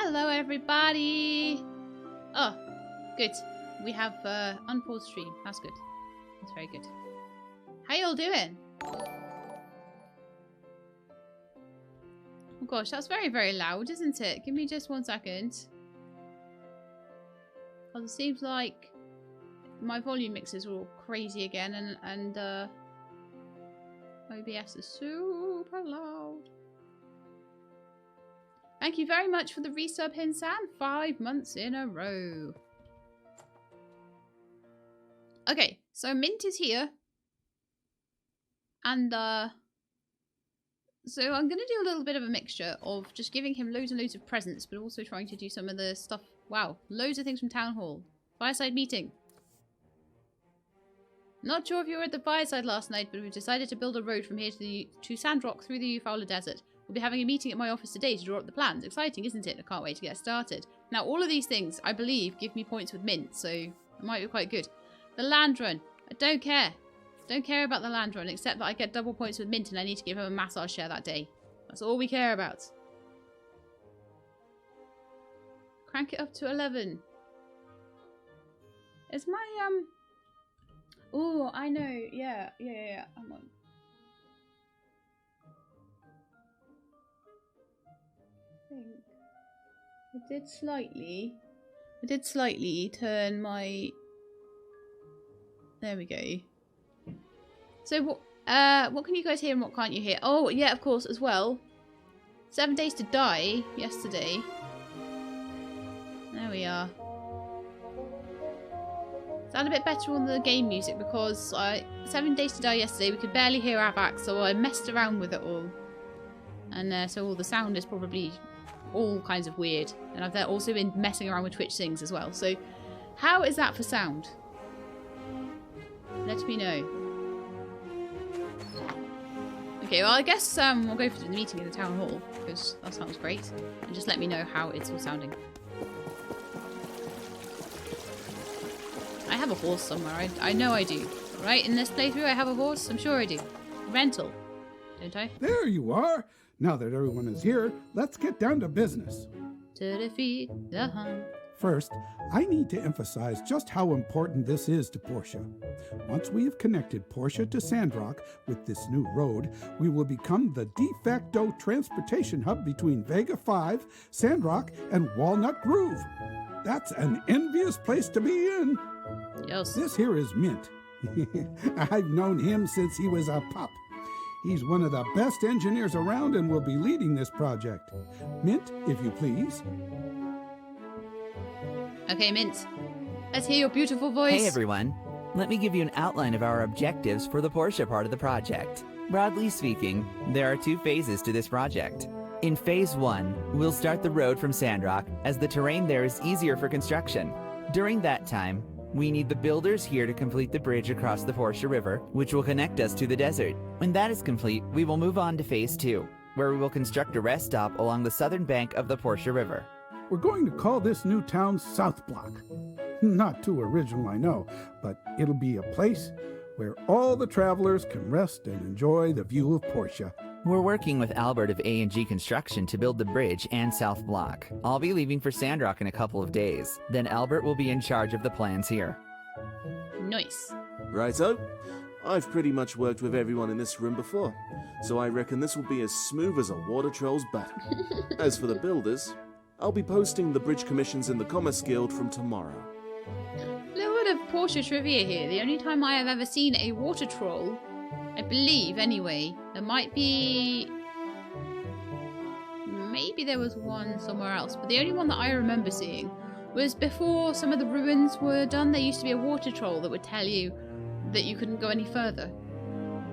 Hello, everybody. Oh, good. We have unpaused stream. That's good. That's very good. How y'all doing? Oh gosh, that's very, very loud, isn't it? Give me just 1 second. Because it seems like my volume mixes are all crazy again, and OBS is super loud. Thank you very much for the resub, Hinsan. 5 months in a row. Okay, so Mint is here. And, so I'm going to do a little bit of a mixture of just giving him loads and loads of presents, but also trying to do some of the stuff. Wow, loads of things from Town Hall. Fireside meeting. Not sure if you were at the fireside last night, but we've decided to build a road from here to Sandrock through the Fowler Desert. We'll be having a meeting at my office today to draw up the plans. Exciting, isn't it? I can't wait to get started. Now, all of these things, I believe, give me points with Mint, so it might be quite good. The land run. I don't care. Don't care about the land run, except that I get double points with Mint and I need to give him a massage share that day. That's all we care about. Crank it up to 11. Is my, Oh, I know. Yeah. Hang on. I did slightly turn my... There we go. So what can you guys hear and what can't you hear? Oh, yeah, of course, as well. 7 Days to Die yesterday. There we are. Sound a bit better on the game music because 7 Days to Die yesterday we could barely hear Avax, so I messed around with it all. And so all the sound is probably all kinds of weird. And I've also been messing around with Twitch things as well. So how is that for sound? Let me know. Okay, well I guess we'll go for the meeting in the town hall because that sounds great. And just let me know how it's all sounding. I have a horse somewhere. I know I do. Right? In this playthrough I have a horse? I'm sure I do. Rental. Don't I? There you are. Now that everyone is here, let's get down to business. To defeat the hunt. First, I need to emphasize just how important this is to Portia. Once we have connected Portia to Sandrock with this new road, we will become the de facto transportation hub between Vega 5, Sandrock, and Walnut Grove. That's an envious place to be in. Yes. This here is Mint. I've known him since he was a pup. He's one of the best engineers around and will be leading this project. Mint, if you please. Okay, Mint. Let's hear your beautiful voice. Hey, everyone. Let me give you an outline of our objectives for the Portia part of the project. Broadly speaking, there are 2 phases to this project. In Phase 1, we'll start the road from Sandrock, as the terrain there is easier for construction. During that time, we need the builders here to complete the bridge across the Portia River, which will connect us to the desert. When that is complete, we will move on to Phase 2, where we will construct a rest stop along the southern bank of the Portia River. We're going to call this new town South Block. Not too original, I know, but it'll be a place where all the travelers can rest and enjoy the view of Portia. We're working with Albert of A&G Construction to build the bridge and South Block. I'll be leaving for Sandrock in a couple of days. Then Albert will be in charge of the plans here. Nice. Righto. I've pretty much worked with everyone in this room before, so I reckon this will be as smooth as a water troll's butt. As for the builders, I'll be posting the bridge commissions in the Commerce Guild from tomorrow. A little bit of Portia trivia here. The only time I have ever seen a water troll, I believe anyway, there might be... Maybe there was one somewhere else, but the only one that I remember seeing was before some of the ruins were done. There used to be a water troll that would tell you that you couldn't go any further.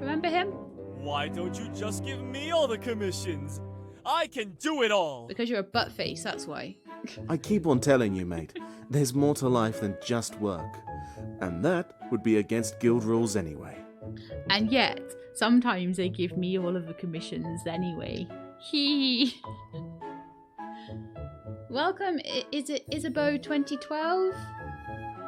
Remember him? Why don't you just give me all the commissions? I can do it all! Because you're a butt face, that's why. I keep on telling you, mate, there's more to life than just work. And that would be against guild rules anyway. And yet, sometimes they give me all of the commissions anyway. Hee. Welcome, is it Isabeau 2012?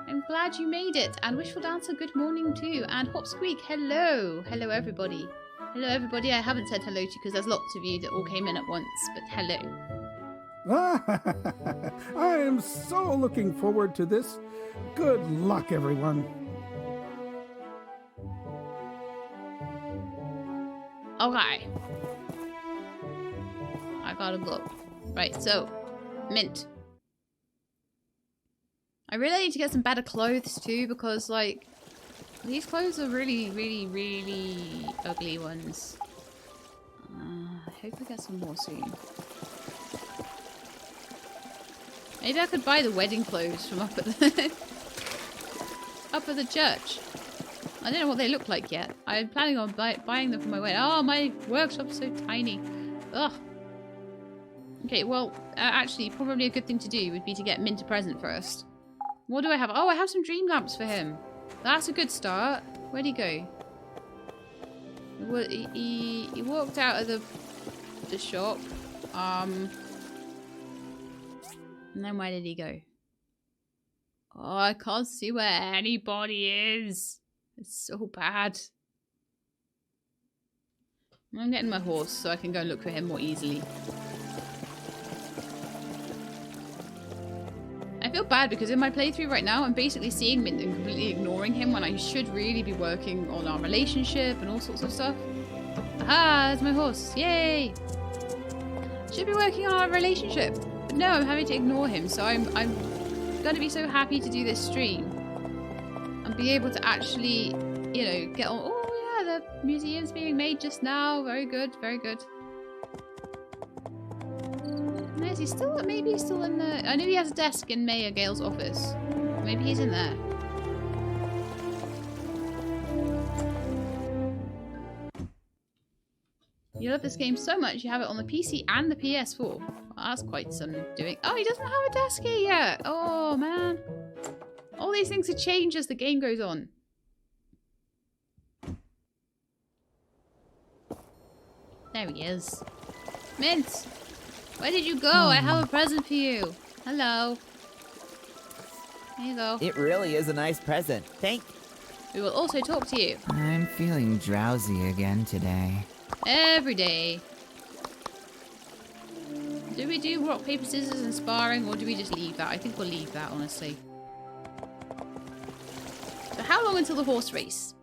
I'm glad you made it. And Wishful Dancer, good morning too. And Hopsqueak, hello. Hello everybody. Hello everybody. I haven't said hello to you because there's lots of you that all came in at once, but hello. I am so looking forward to this. Good luck, everyone. Okay. I gotta go. Right, so, mint. I really need to get some better clothes too, because, like, these clothes are really, really, really ugly ones. I hope I get some more soon. Maybe I could buy the wedding clothes from up at the up at the church. I don't know what they look like yet. I'm planning on buying them for my wedding. Oh, my workshop's so tiny. Ugh. Okay, well, actually, probably a good thing to do would be to get Mint a present first. What do I have? Oh, I have some dream lamps for him. That's a good start. Where'd he go? He walked out of the shop. And then where did he go? Oh, I can't see where anybody is. It's so bad. I'm getting my horse so I can go and look for him more easily. I feel bad because in my playthrough right now, I'm basically seeing Mint and completely ignoring him when I should really be working on our relationship and all sorts of stuff. Aha, there's my horse. Yay! Should be working on our relationship. But no, I'm having to ignore him, so I'm going to be so happy to do this stream. And be able to actually, you know, get on... Oh yeah, the museum's being made just now. Very good, very good. Is he still... Maybe he's still in the... I know he has a desk in Mayor Gale's office. Maybe he's in there. You love this game so much, you have it on the PC and the PS4. Well, that's quite some doing. Oh, he doesn't have a desk here yet. Oh, man. All these things will change as the game goes on. There he is. Mint! Where did you go? I have a present for you. Hello. There you go. It really is a nice present. Thank you. We will also talk to you. I'm feeling drowsy again today. Every day. Do we do rock, paper, scissors and sparring, or do we just leave that? I think we'll leave that, honestly. So how long until the horse race?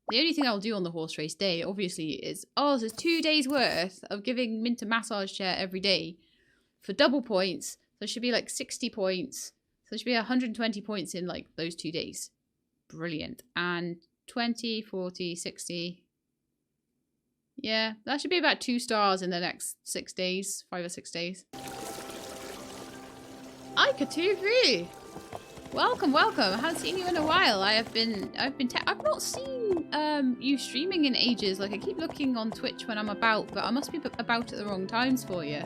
The only thing I'll do on the horse race day, obviously, is... Oh, so it's 2 days worth of giving Mint a massage chair every day for double points. So it should be like 60 points. So it should be 120 points in, like, those 2 days. Brilliant. And 20, 40, 60... Yeah, that should be about 2 stars in the next 6 days. 5 or 6 days. Aika TV! Welcome, welcome. I haven't seen you in a while. I've not seen you streaming in ages. Like, I keep looking on Twitch when I'm about, but I must be about at the wrong times for you.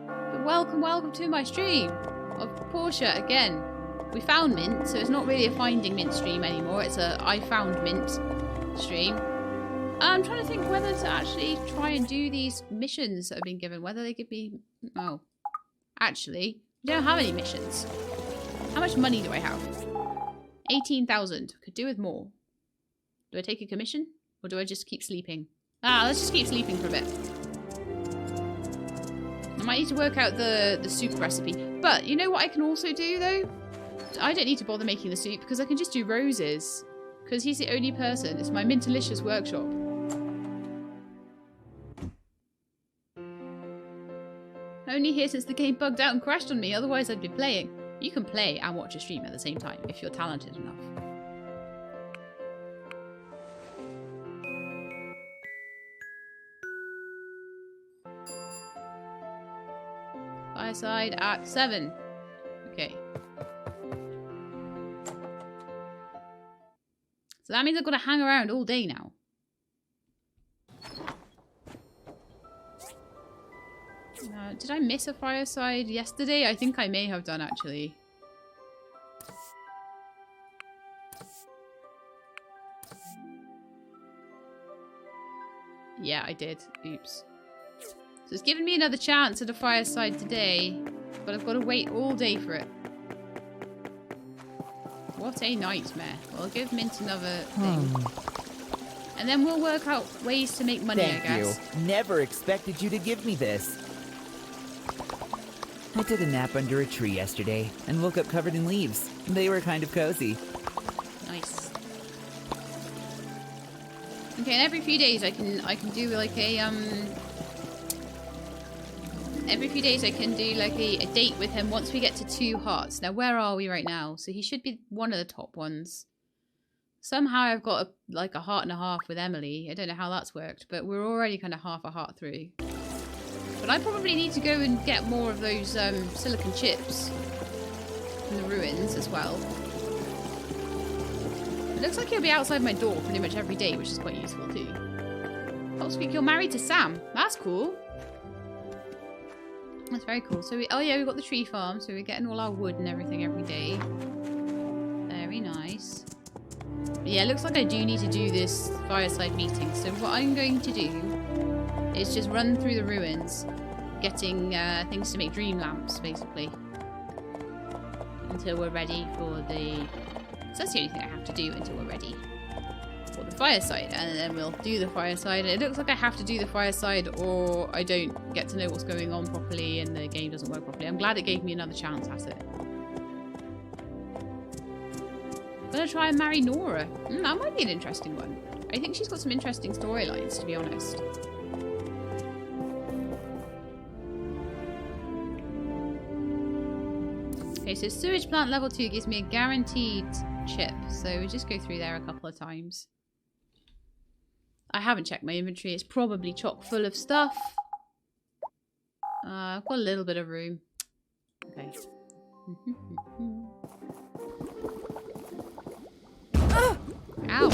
But welcome, welcome to my stream of Portia again. We found Mint, so it's not really a finding Mint stream anymore. It's a I found Mint stream. I'm trying to think whether to actually try and do these missions that I've been given. Whether they give me... Oh. Actually, I don't have any missions. How much money do I have? 18,000. Could do with more. Do I take a commission? Or do I just keep sleeping? Ah, let's just keep sleeping for a bit. I might need to work out the soup recipe. But you know what I can also do, though? I don't need to bother making the soup because I can just do roses. Because he's the only person. It's my Mintalicious workshop. Only here since the game bugged out and crashed on me, otherwise I'd be playing. You can play and watch a stream at the same time if you're talented enough. Fireside at 7. Okay. So that means I've got to hang around all day now. Did I miss a fireside yesterday? I think I may have done, actually. Yeah, I did. Oops. So it's given me another chance at a fireside today, but I've got to wait all day for it. What a nightmare. Well, I'll give Mint another thing. And then we'll work out ways to make money, I guess. Thank you. Never expected you to give me this. I took a nap under a tree yesterday and woke up covered in leaves. They were kind of cozy. Nice. Okay, and every few days I can do like a every few days I can do like a date with him once we get to 2 hearts. Now where are we right now? So he should be one of the top ones. Somehow I've got like a heart and a half with Emily. I don't know how that's worked, but we're already kind of half a heart through. But I probably need to go and get more of those silicon chips from the ruins as well. It looks like he'll be outside my door pretty much every day, which is quite useful too. Oh, speak, you're married to Sam. That's cool. That's very cool. So oh yeah, we've got the tree farm, so we're getting all our wood and everything every day. Very nice. But yeah, it looks like I do need to do this fireside meeting. So what I'm going to do is just run through the ruins, getting things to make dream lamps, basically. Until we're ready for the... So that's the only thing I have to do until we're ready for the fireside. And then we'll do the fireside. It looks like I have to do the fireside or I don't get to know what's going on properly and the game doesn't work properly. I'm glad it gave me another chance at it. I'm gonna try and marry Nora. That might be an interesting one. I think she's got some interesting storylines, to be honest. Okay, so sewage plant level 2 gives me a guaranteed chip. So we just go through there a couple of times. I haven't checked my inventory. It's probably chock full of stuff. I've got a little bit of room. Okay. Ow.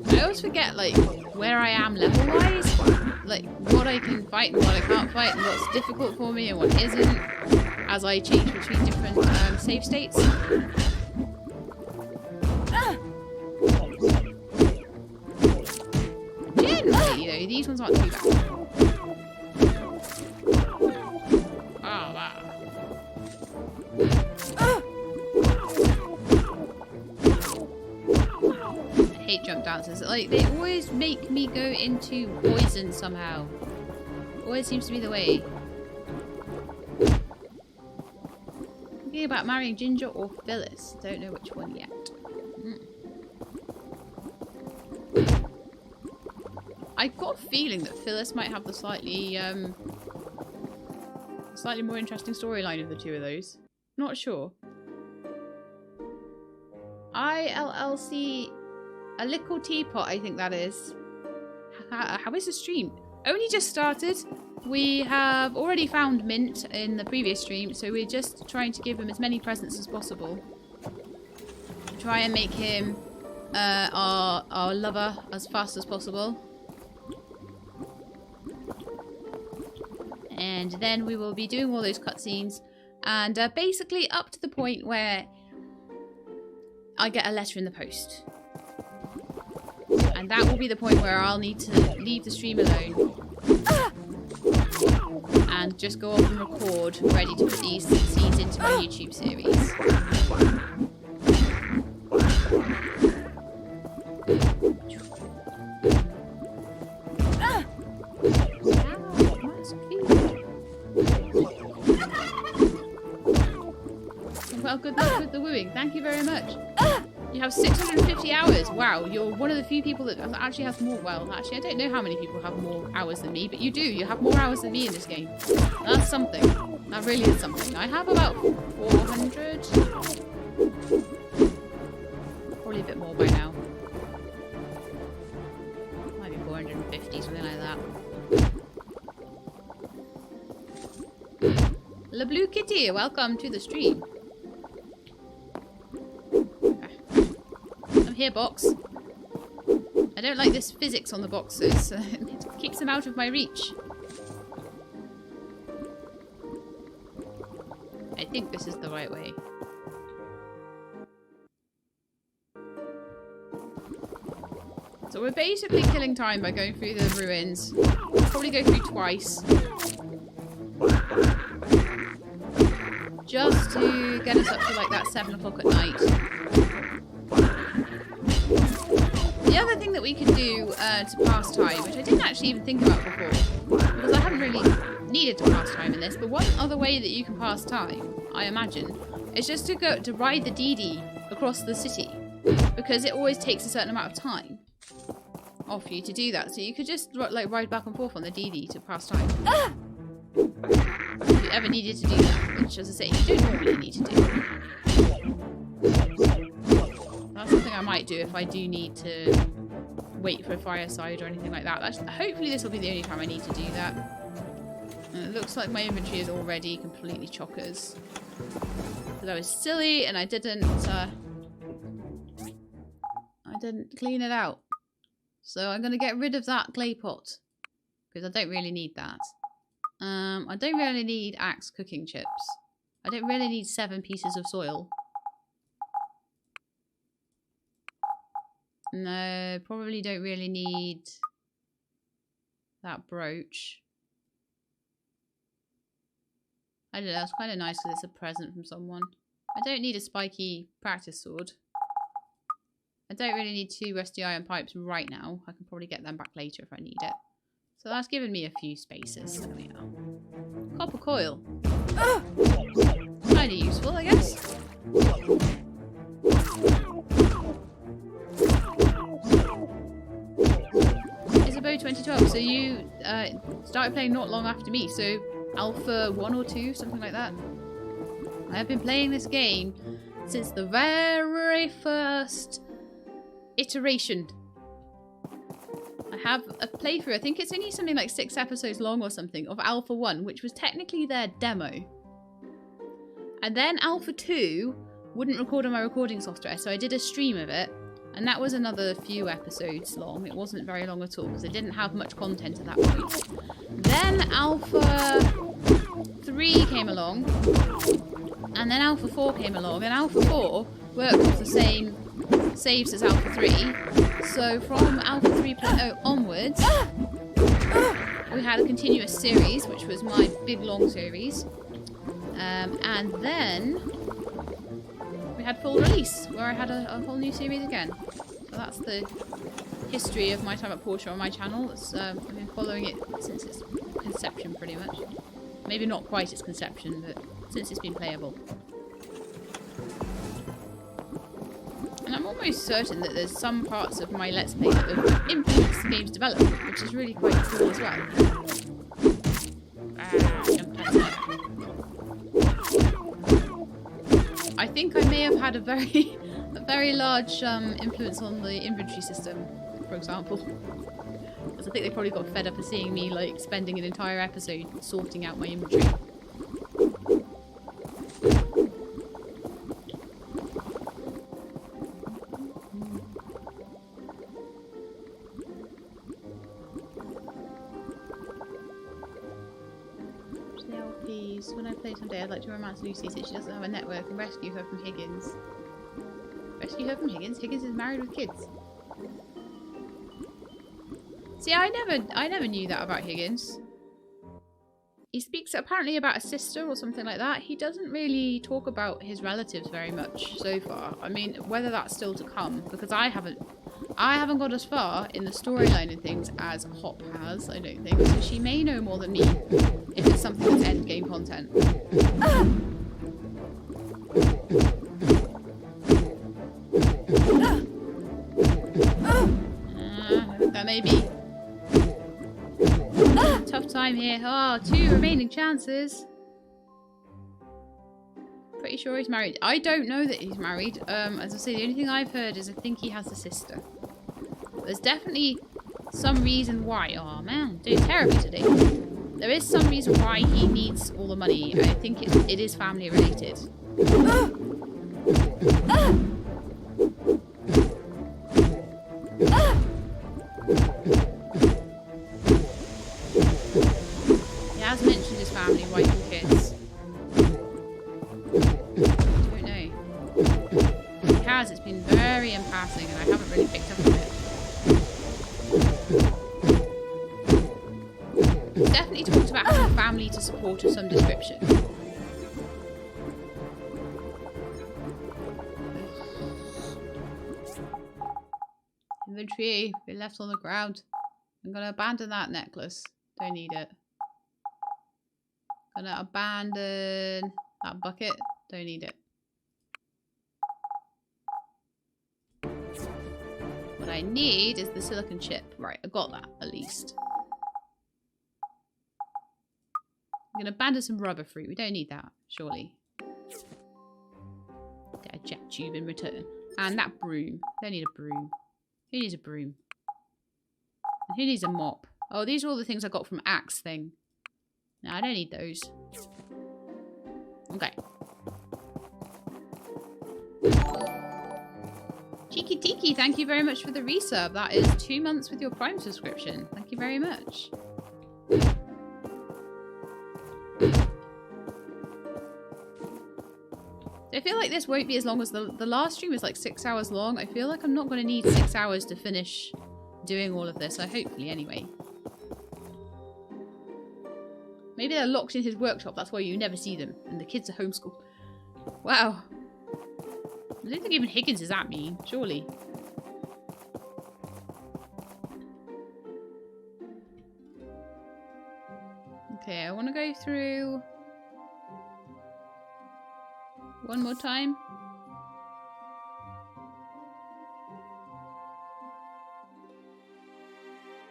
I always forget, like, where I am level-wise. Like, what I can fight and what I can't fight and what's difficult for me and what isn't. As I change between different save states. Generally, you know, these ones aren't too bad. Oh, wow. I hate jump dances. Like, they always make me go into poison somehow. Always seems to be the way. Thinking about marrying Ginger or Phyllis. Don't know which one yet. I've got a feeling that Phyllis might have the slightly more interesting storyline of the two of those. Not sure. ILLC, a little teapot, I think that is. How is the stream? Only just started. We have already found Mint in the previous stream, so we're just trying to give him as many presents as possible. Try and make him our lover as fast as possible. And then we will be doing all those cutscenes. And basically up to the point where I get a letter in the post. And that will be the point where I'll need to leave the stream alone. And just go off and record, ready to put these scenes into my YouTube series. Well, good luck with the wooing. Thank you very much. You have 650 hours. Wow, you're one of the few people that actually has more. Well, actually, I don't know how many people have more hours than me, but you do. You have more hours than me in this game. That's something. That really is something. I have about 400. Probably a bit more by now. Might be 450, something like that. La Blue Kitty, welcome to the stream. Here, box. I don't like this physics on the boxes. It keeps them out of my reach. I think this is the right way. So we're basically killing time by going through the ruins. We'll probably go through twice. Just to get us up to like that 7 o'clock at night. The other thing thing that we could do to pass time, which I didn't actually even think about before, because I haven't really needed to pass time in this, but one other way that you can pass time, I imagine, is just to ride the DD across the city, because it always takes a certain amount of time off you to do that. So you could just like ride back and forth on the DD to pass time. If you ever needed to do that, which, as I say, you don't normally need to do. That's something I might do if I do need to wait for a fireside or anything like that. Hopefully this will be the only time I need to do that. And it looks like my inventory is already completely chockers. Because I was silly and I didn't clean it out. So I'm going to get rid of that clay pot. Because I don't really need that. I don't really need axe cooking chips. I don't really need 7 pieces of soil. No, probably don't really need that brooch. I don't know, it's kind of nice because it's a present from someone. I don't need a spiky practice sword. I don't really need 2 rusty iron pipes right now. I can probably get them back later if I need it. So that's given me a few spaces. There we are. Copper coil. Kind of useful, I guess. Isabel 2012. So you started playing not long after me. So Alpha 1 or 2, something like that. I have been playing this game since the very first iteration. I have a playthrough, I think it's only something like 6 episodes long or something, of Alpha 1, which was technically their demo. And then Alpha 2 wouldn't record on my recording software, so I did a stream of it, and that was another few episodes long. It wasn't very long at all, because it didn't have much content at that point. Then Alpha 3 came along, and then Alpha 4 came along, and Alpha 4 worked off the same saves as Alpha 3. So from Alpha 3.0 onwards, we had a continuous series, which was my big long series. And then we had full release, where I had a whole new series again. So that's the history of my time at Portia on my channel. I've been following it since its conception, pretty much. Maybe not quite its conception, but since it's been playable. And I'm almost certain that there's some parts of my Let's Play that have influenced the game's development, which is really quite cool as well. I think I may have had a very large influence on the inventory system, for example. Because I think they probably got fed up of seeing me like spending an entire episode sorting out my inventory. When I play someday, I'd like to romance Lucy since she doesn't have a network and rescue her from Higgins. Rescue her from Higgins? Higgins is married with kids. See, I never knew that about Higgins. He speaks apparently about a sister or something like that. He doesn't really talk about his relatives very much so far. I mean, whether that's still to come, because I haven't got as far in the storyline and things as Hop has, I don't think. So she may know more than me if it's something that's endgame content. That may be tough time here. Oh, 2 remaining chances. Pretty sure he's married. I don't know that he's married. As I say, the only thing I've heard is I think he has a sister. There's definitely some reason why. Oh man, doing terribly today. There is some reason why he needs all the money. I think it is family related. He has mentioned his family, wife and kids. I don't know. He has, it's been very in passing and I haven't really picked up on it. He's definitely talked about having a family to support of some description. Inventory tree. Be left on the ground. I'm gonna abandon that necklace. Don't need it. Gonna abandon that bucket. Don't need it. What I need is the silicon chip. Right, I got that at least. I'm gonna abandon some rubber fruit. We don't need that, surely. Get a jet tube in return. And that broom. Don't need a broom. Who needs a broom? And who needs a mop? Oh, these are all the things I got from Axe thing. No, I don't need those. Okay. Cheeky Tiki, thank you very much for the resub. That is 2 months with your Prime subscription. Thank you very much. I feel like this won't be as long as the last stream is like 6 hours long. I feel like I'm not going to need 6 hours to finish doing all of this. Hopefully, anyway. Maybe they're locked in his workshop. That's why you never see them. And the kids are homeschooled. Wow. I don't think even Higgins is that mean. Surely. Okay, I want to go through one more time.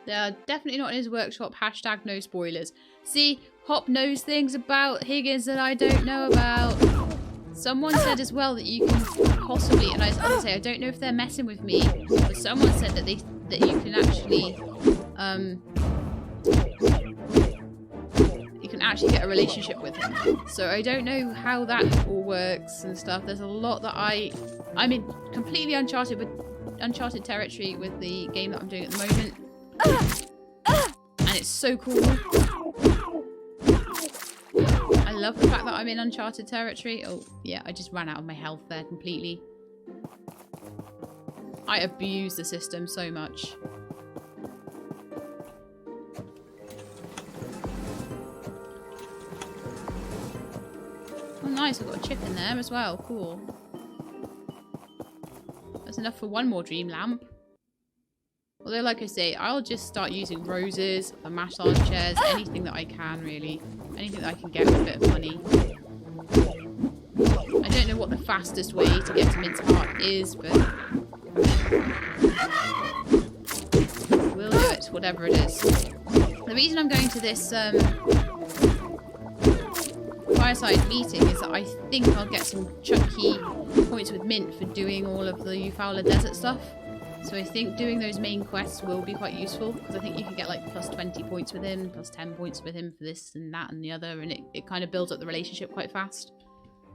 They are definitely not in his workshop. Hashtag no spoilers. See, Hop knows things about Higgins that I don't know about. Someone said as well that you can possibly, and I was going to say, I don't know if they're messing with me, but someone said that you can actually get a relationship with him. So I don't know how that all works and stuff. There's a lot that I'm in completely uncharted territory with the game that I'm doing at the moment. And it's so cool. I love the fact that I'm in uncharted territory. Oh, yeah, I just ran out of my health there completely. I abuse the system so much. Oh, nice. I've got a chip in there as well. Cool. That's enough for one more dream lamp. Although, like I say, I'll just start using roses, the massage chairs, anything that I can, really. Anything that I can get with a bit of money. I don't know what the fastest way to get to Mince Heart is, but we'll do it, whatever it is. The reason I'm going to this fireside meeting is that I think I'll get some chunky points with Mint for doing all of the Eufaula Desert stuff. So I think doing those main quests will be quite useful, because I think you can get like plus 20 points with him, plus 10 points with him for this and that and the other, and it kind of builds up the relationship quite fast.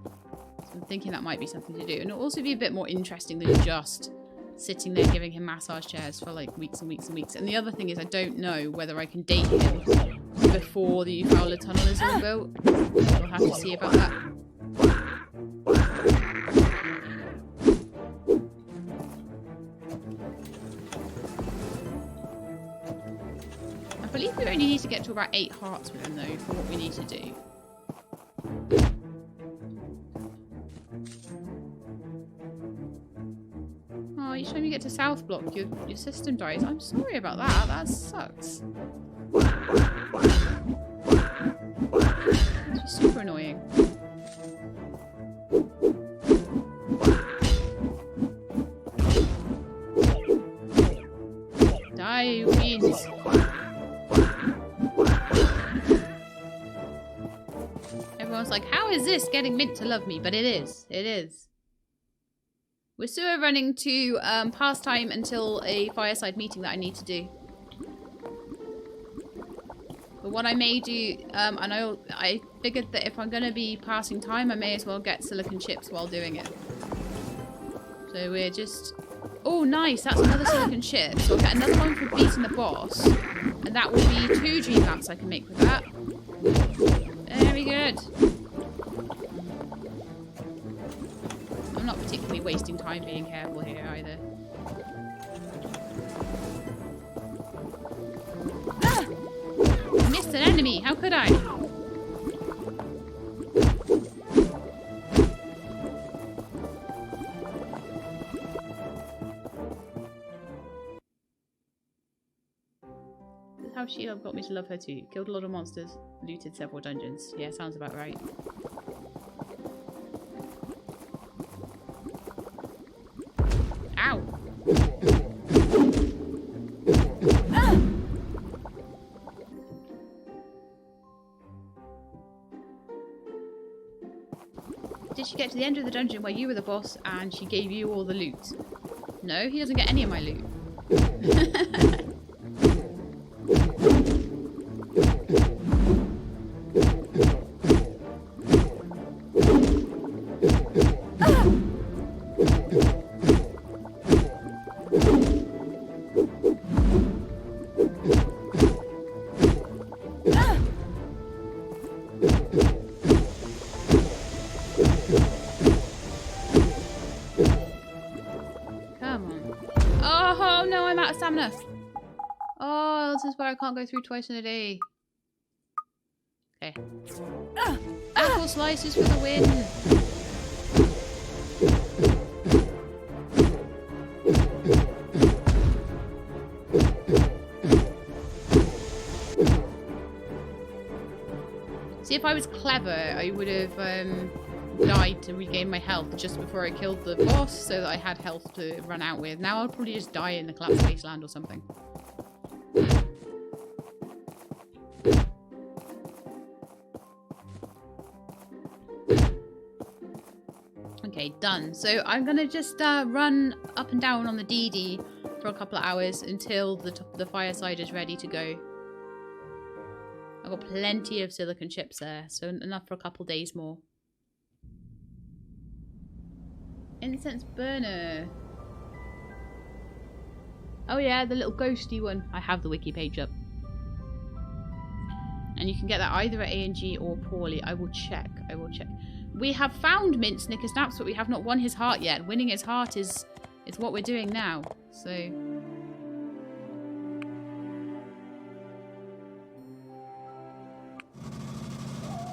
So I'm thinking that might be something to do. And it'll also be a bit more interesting than just sitting there giving him massage chairs for like weeks and weeks and weeks. And the other thing is I don't know whether I can date him before the Eufaula Tunnel is all built. We'll have to see about that. I believe we only need to get to about 8 hearts with him though for what we need to do. Oh, each time you get to South Block, your system dies. I'm sorry about that. That sucks. It's just super annoying. Die, you fiends. Everyone's like, how is this getting Mint to love me? But it is. It is. We're still running to past time until a fireside meeting that I need to do. But what I may do, and I figured that if I'm going to be passing time, I may as well get silicon chips while doing it. So we're just... Oh, nice. That's another silicon chip. So I'll get another one for beating the boss. And that will be 2 dream lamps I can make with that. Very good. I'm not particularly wasting time being careful here either. Ah! I missed an enemy. How could I? how she got me to love her too. Killed a lot of monsters, looted several dungeons. Yeah, sounds about right. Ow! Did she get to the end of the dungeon where you were the boss and she gave you all the loot? No, he doesn't get any of my loot. Oh, this is where I can't go through twice in a day. Okay. Apple slices for the win! See, if I was clever, I would have died to regain my health just before I killed the boss so that I had health to run out with. Now I'll probably just die in the collapsed wasteland or something. Okay, done. So I'm gonna just run up and down on the DD for a couple of hours until the fireside is ready to go. I've got plenty of silicon chips there, so enough for a couple days more. Incense burner. Oh yeah, the little ghosty one. I have the wiki page up. And you can get that either at A&G or Poorly. I will check. I will check. We have found Mint Snickersnaps, but we have not won his heart yet. Winning his heart is what we're doing now. So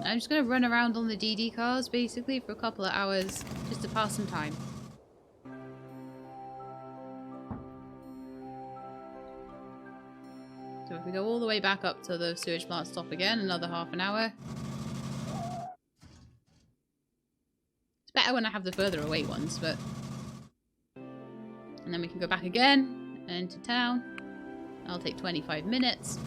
I'm just going to run around on the DD cars, basically, for a couple of hours, just to pass some time. So if we go all the way back up to the sewage plant stop again, another half an hour. It's better when I have the further away ones, but... And then we can go back again, and into town. That'll take 25 minutes.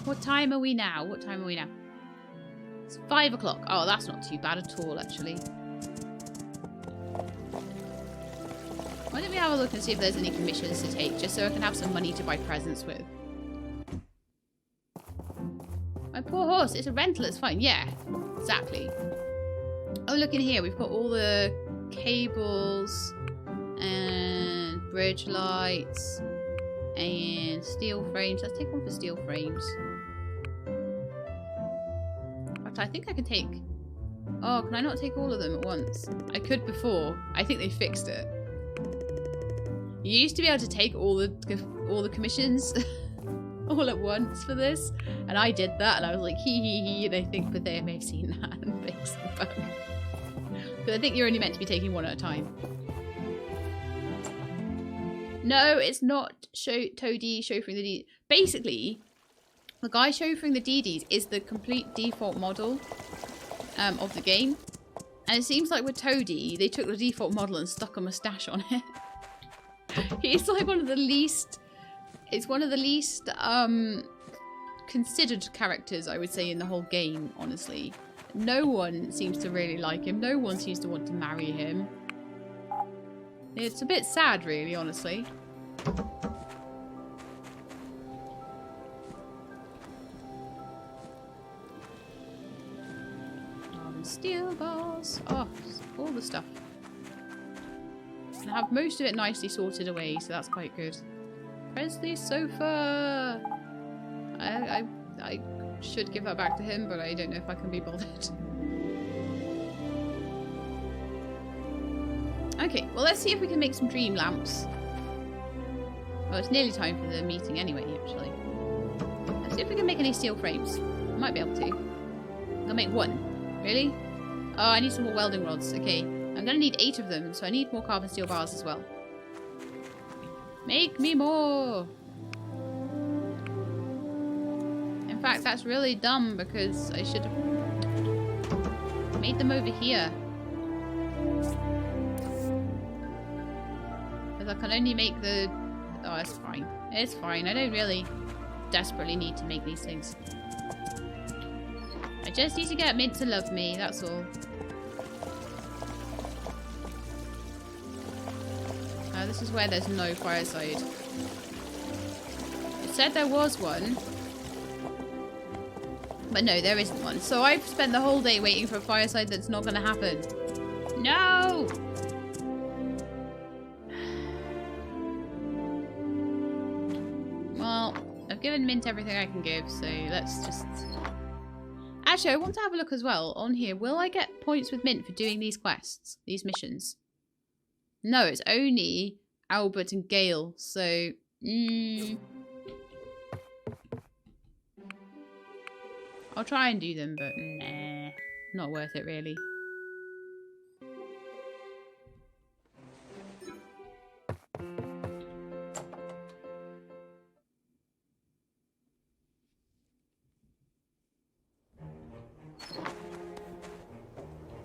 What time are we now? What time are we now? It's 5 o'clock. Oh, that's not too bad at all, actually. Why don't we have a look and see if there's any commissions to take, just so I can have some money to buy presents with. My poor horse, it's a rental, it's fine. Yeah, exactly. Oh, look in here. We've got all the cables and bridge lights and steel frames. Let's take one for steel frames. In fact, I think I can take... Oh, can I not take all of them at once? I could before. I think they fixed it. You used to be able to take all the commissions all at once for this, and I did that, and I was like, hee hee hee, and I think Pathea may have seen that and fixed the bug. Because I think you're only meant to be taking one at a time. No, it's not Toadie chauffeuring the DDs. Basically, the guy chauffeuring the DDs is the complete default model of the game. And it seems like with Toadie, they took the default model and stuck a moustache on it. He's like one of the least... It's one of the least considered characters, I would say, in the whole game, honestly. No one seems to really like him. No one seems to want to marry him. It's a bit sad, really, honestly. Steel bars. Oh, all the stuff. And I have most of it nicely sorted away, so that's quite good. Presley's sofa! I should give that back to him, but I don't know if I can be bothered. Okay, well let's see if we can make some dream lamps. Well, it's nearly time for the meeting anyway, actually. Let's see if we can make any steel frames. I might be able to. I'll make one. Really? Oh, I need some more welding rods. Okay. I'm going to need 8 of them, so I need more carbon steel bars as well. Make me more! In fact, that's really dumb because I should have made them over here. Because I can only make the... Oh, it's fine. It's fine. I don't really desperately need to make these things. I just need to get Mint to love me, that's all. This is where there's no fireside. It said there was one. But no, there isn't one. So I've spent the whole day waiting for a fireside that's not going to happen. No! Well, I've given Mint everything I can give, so let's just... Actually, I want to have a look as well on here. Will I get points with Mint for doing these quests? These missions? No, it's only Albert and Gale, so... I'll try and do them, but nah. Not worth it, really.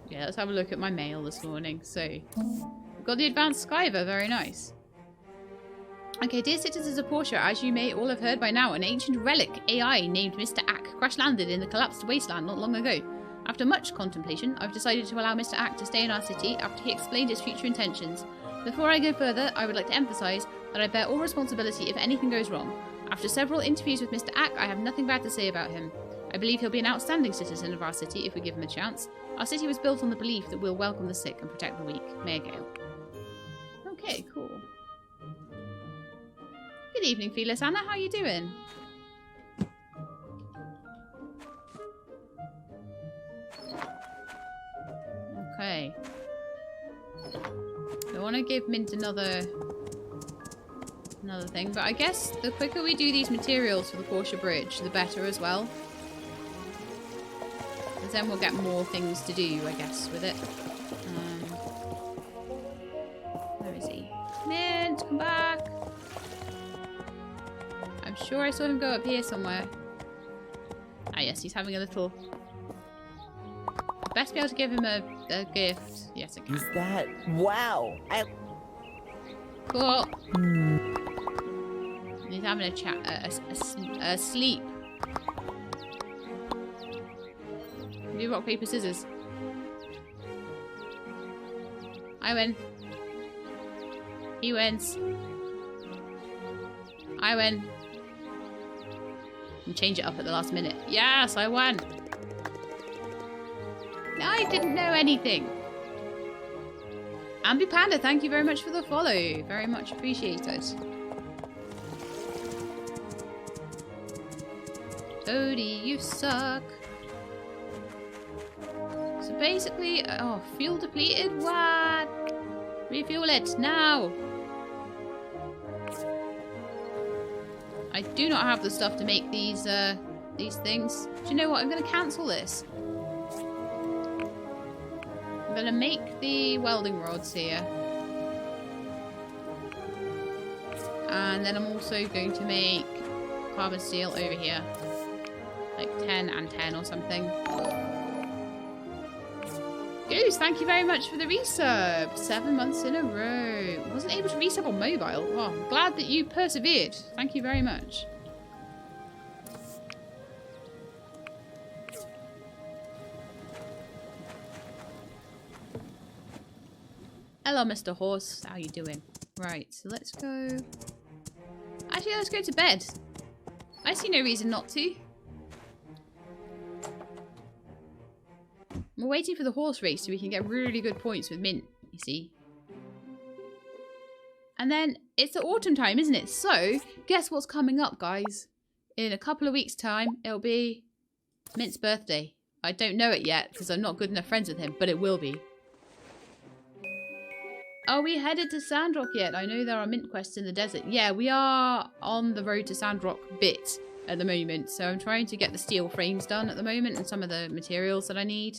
Yeah, let's have a look at my mail this morning. So, got the advanced Skyver, very nice. Okay, dear citizens of Portia, as you may all have heard by now, an ancient relic AI named Mr. Ack crash-landed in the collapsed wasteland not long ago. After much contemplation, I've decided to allow Mr. Ack to stay in our city after he explained his future intentions. Before I go further, I would like to emphasise that I bear all responsibility if anything goes wrong. After several interviews with Mr. Ack, I have nothing bad to say about him. I believe he'll be an outstanding citizen of our city if we give him a chance. Our city was built on the belief that we'll welcome the sick and protect the weak. Mayor Gale. Okay, cool. Good evening, Felis Anna. How you doing? Okay. I want to give Mint another thing, but I guess the quicker we do these materials for the Portia Bridge, the better as well. Because then we'll get more things to do, I guess, with it. Where is he? Mint, come back! I'm sure I saw him go up here somewhere. Ah yes, he's having a little... Best be able to give him a gift. Yes, I can. Is that... Wow! Cool. He's having a chat, a sleep. Do rock, paper, scissors. I win. He wins. I win. And change it up at the last minute. Yes, I won. I didn't know anything. Ambi Panda, thank you very much for the follow. Very much appreciated. Toadie, you suck. So basically, oh, fuel depleted? What? Refuel it now. I do not have the stuff to make these things. Do you know what? I'm going to cancel this. I'm going to make the welding rods here. And then I'm also going to make carbon steel over here. Like 10 and 10 or something. Goose, thank you very much for the resub. 7 months in a row. Wasn't able to resub on mobile. Oh, I'm glad that you persevered. Thank you very much. Hello, Mr. Horse. How you doing? Right, so let's go... Actually, let's go to bed. I see no reason not to. We're waiting for the horse race so we can get really good points with Mint, you see. And then it's the autumn time, isn't it? So, guess what's coming up, guys? In a couple of weeks' time, it'll be Mint's birthday. I don't know it yet because I'm not good enough friends with him, but it will be. Are we headed to Sandrock yet? I know there are Mint quests in the desert. Yeah, we are on the road to Sandrock bit at the moment. So I'm trying to get the steel frames done at the moment and some of the materials that I need.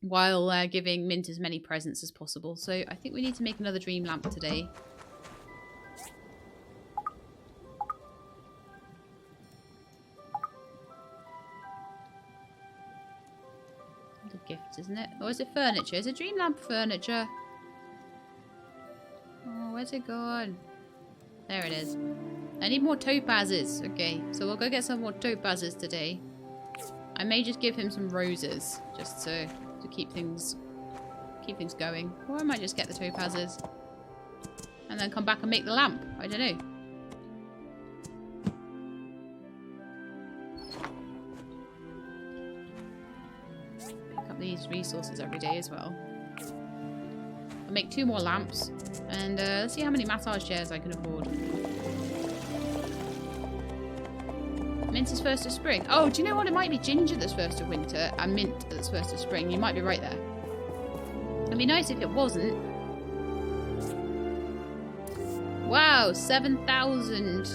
While giving Mint as many presents as possible. So I think we need to make another dream lamp today. isn't it? Or is it furniture? Is a dream lamp furniture? Oh, where's it gone? There it is. I need more topazes. Okay, so we'll go get some more topazes today. I may just give him some roses, just to keep things going. Or I might just get the topazes and then come back and make the lamp. I don't know. Pick up these resources every day as well. I'll make 2 more lamps, and let's see how many massage chairs I can afford. Mint is first of spring. Oh, do you know what? It might be ginger that's first of winter and mint that's first of spring. You might be right there. It'd be nice if it wasn't. Wow, 7,000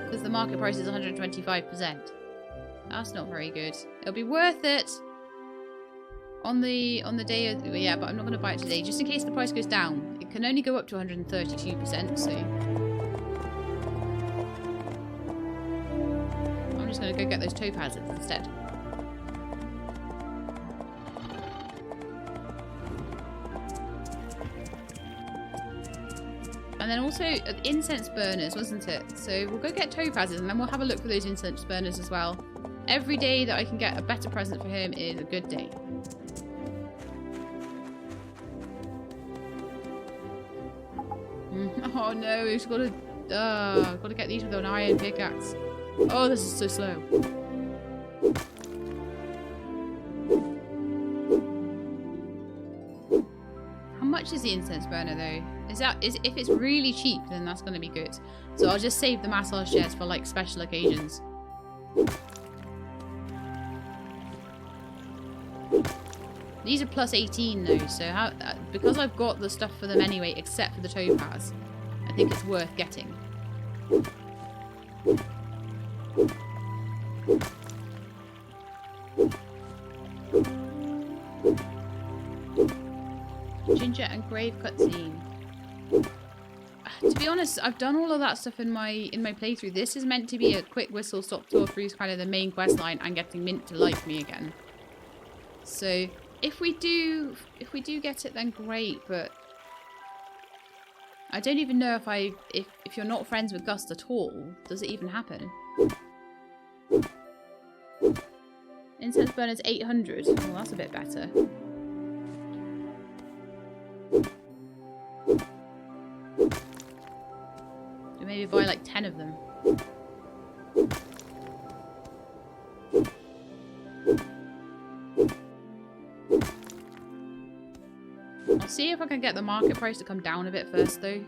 because the market price is 125%. That's not very good. It'll be worth it on the day of, yeah, but I'm not going to buy it today just in case the price goes down. It can only go up to 132%, so I'm just going to go get those topazes instead. And then also incense burners, wasn't it? So we'll go get topazes and then we'll have a look for those incense burners as well. Every day that I can get a better present for him is a good day. Oh no, he's got to get these with an iron pickaxe. Oh, this is so slow. How much is the incense burner though? If it's really cheap, then that's going to be good. So I'll just save the massage chairs for like special occasions. These are plus 18 though, so because I've got the stuff for them anyway, except for the topaz, I think it's worth getting. Ginger and grave cutscene. To be honest, I've done all of that stuff in my playthrough. This is meant to be a quick whistle stop tour through kind of the main quest line and getting Mint to like me again. So if we do get it, then great. But I don't even know if you're not friends with Gust at all, does it even happen? Incense burner's 800. Well, that's a bit better. Maybe buy like 10 of them. I'll see if I can get the market price to come down a bit first though.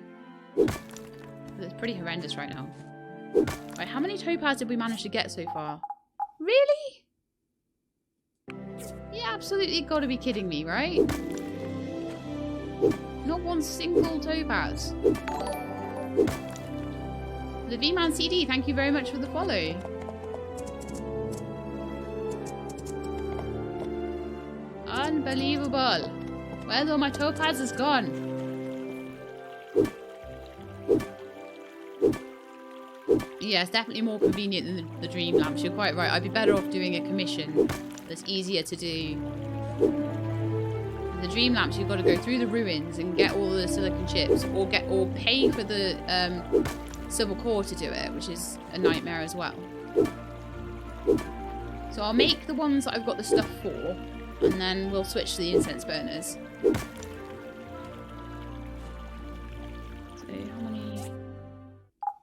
It's pretty horrendous right now. Right, how many topaz did we manage to get so far? Really? You absolutely gotta be kidding me, right? Not one single topaz. The V-Man CD, thank you very much for the follow. Unbelievable. Well, all my topaz is gone. Yeah, it's definitely more convenient than the dream lamps. You're quite right. I'd be better off doing a commission that's easier to do. The dream lamps, you've got to go through the ruins and get all the silicon chips, or pay for the silver core to do it, which is a nightmare as well. So I'll make the ones that I've got the stuff for, and then we'll switch to the incense burners. So how many?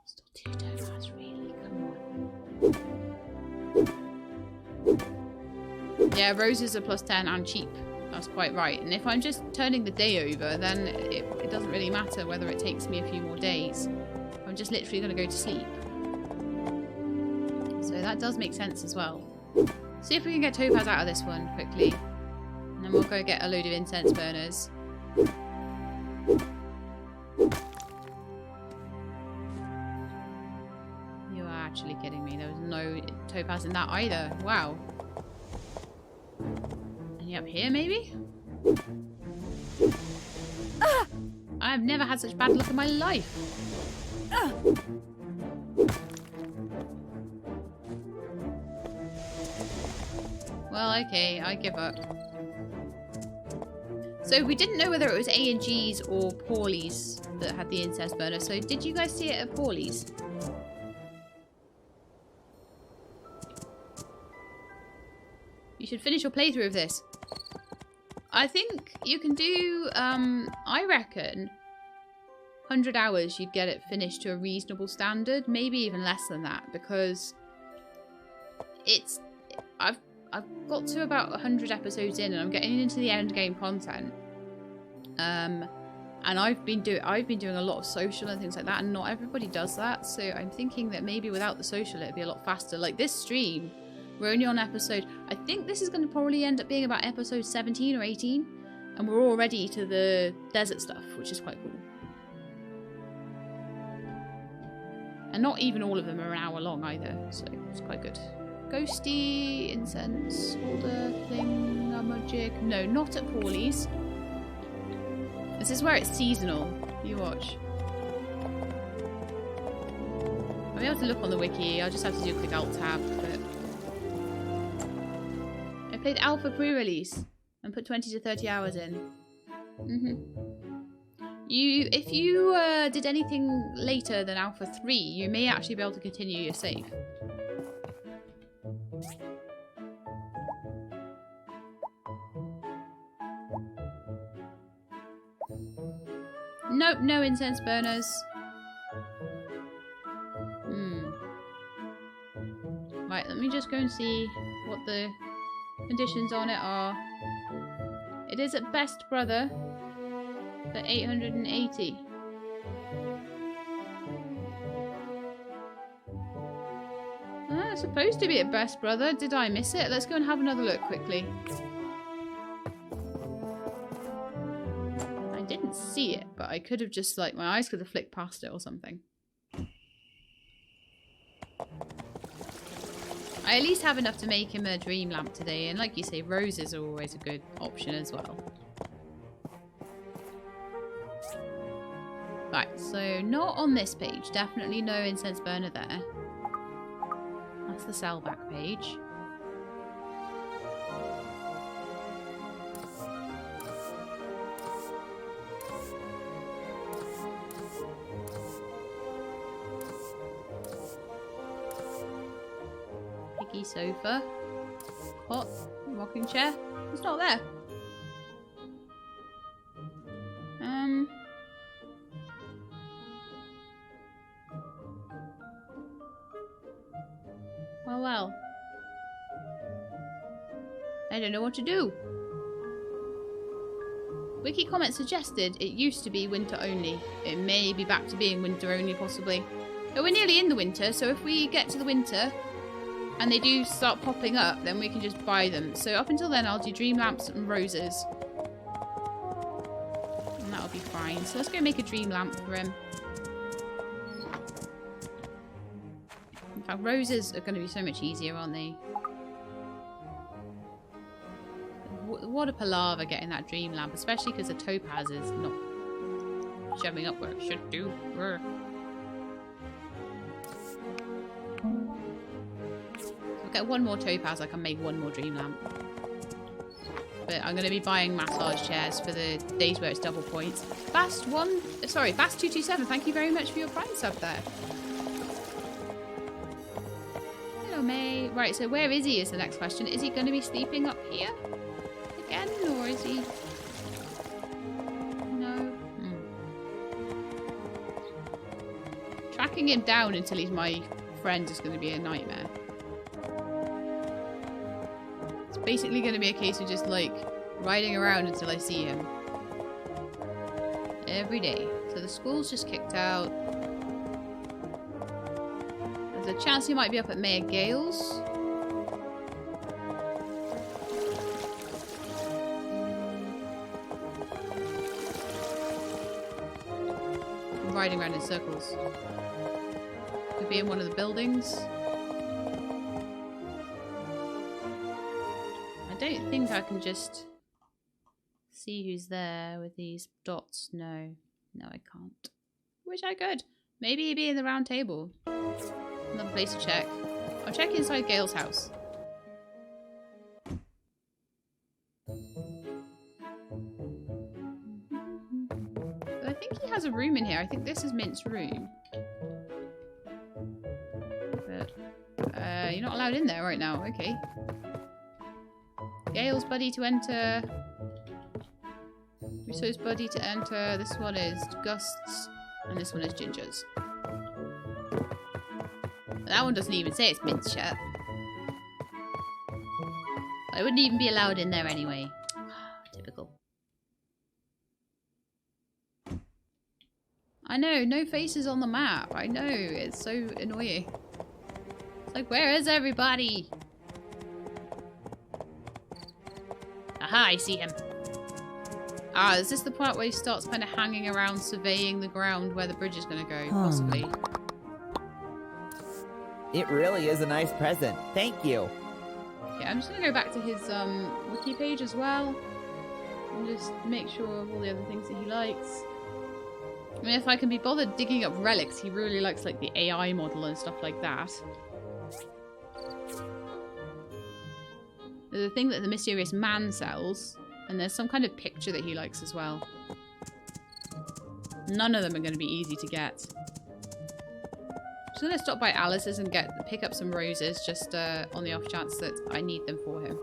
Still 2 topaz, really? Come on. Yeah, roses are plus 10 and cheap. That's quite right. And if I'm just turning the day over, then it doesn't really matter whether it takes me a few more days. I'm just literally going to go to sleep. So that does make sense as well. See if we can get topaz out of this one quickly. And then we'll go get a load of incense burners. You are actually kidding me. There was no topaz in that either. Wow. Any up here maybe? Ah! I've never had such bad luck in my life. Well, okay, I give up. So we didn't know whether it was A&G's or Paulies that had the incense burner. So did you guys see it at Paulies? You should finish your playthrough of this. I think you can do, I reckon, 100 hours you'd get it finished to a reasonable standard. Maybe even less than that, because it's... I've got to about 100 episodes in and I'm getting into the end game content. And I've been doing a lot of social and things like that, and not everybody does that. So I'm thinking that maybe without the social it'd be a lot faster. Like this stream, we're only on episode, I think this is going to probably end up being about episode 17 or 18, and we're already to the desert stuff, which is quite cool. And not even all of them are an hour long either, so it's quite good. Ghosty, incense, holder, thing, magic. No, not at Paulies. This is where it's seasonal. You watch. I'll be able to look on the wiki. I'll just have to do a quick alt tab. But I played alpha pre-release and put 20 to 30 hours in. If you did anything later than alpha 3, you may actually be able to continue your save. Nope, no incense burners. Right, let me just go and see what the conditions on it are. It is at best brother for 880. It's supposed to be at best brother. Did I miss it? Let's go and have another look quickly. I didn't see it, but I could have just, like, my eyes could have flicked past it or something. I at least have enough to make him a dream lamp today, and like you say, roses are always a good option as well. Right, so not on this page. Definitely no incense burner there. That's the sellback page. Piggy sofa. Cot. Rocking chair. It's not there. Well. I don't know what to do. Wiki comment suggested it used to be winter only. It may be back to being winter only, possibly. But we're nearly in the winter, so if we get to the winter and they do start popping up, then we can just buy them. So up until then, I'll do dream lamps and roses. And that'll be fine. So let's go make a dream lamp for him. In fact, roses are going to be so much easier, aren't they? What a palaver getting that dream lamp, especially because the topaz is not shoving up where it should do. I'll get one more topaz, I can make one more dream lamp. But I'm going to be buying massage chairs for the days where it's double points. Fast227, thank you very much for your Prime sub there. Hello, May. Right, so where is he is the next question. Is he going to be sleeping up here again, or is he... No. Tracking him down until he's my friend is going to be a nightmare. It's basically going to be a case of just, like, riding around until I see him. Every day. So the school's just kicked out. There's a chance he might be up at Mayor Gale's. Riding around in circles. Could be in one of the buildings. I don't think I can just see who's there with these dots. No. No, I can't. Wish I could. Maybe he'd be in the round table. Another place to check. I'll check inside Gale's house. has a room in here. I think this is Mint's room. But, you're not allowed in there right now. Okay. Gale's buddy to enter. Russo's buddy to enter. This one is Gust's. And this one is Ginger's. That one doesn't even say it's Mint's shirt. I wouldn't even be allowed in there anyway. Typical. I know, no faces on the map. I know, it's so annoying. It's like, where is everybody? Aha, I see him. Ah, is this the part where he starts kind of hanging around surveying the ground where the bridge is going to go? Possibly. It really is a nice present. Thank you. Okay, I'm just going to go back to his wiki page as well. And just make sure of all the other things that he likes. I mean, if I can be bothered digging up relics, he really likes like the AI model and stuff like that. There's a thing that the mysterious man sells, and there's some kind of picture that he likes as well. None of them are going to be easy to get. I'm just going to stop by Alice's and pick up some roses, just on the off chance that I need them for him.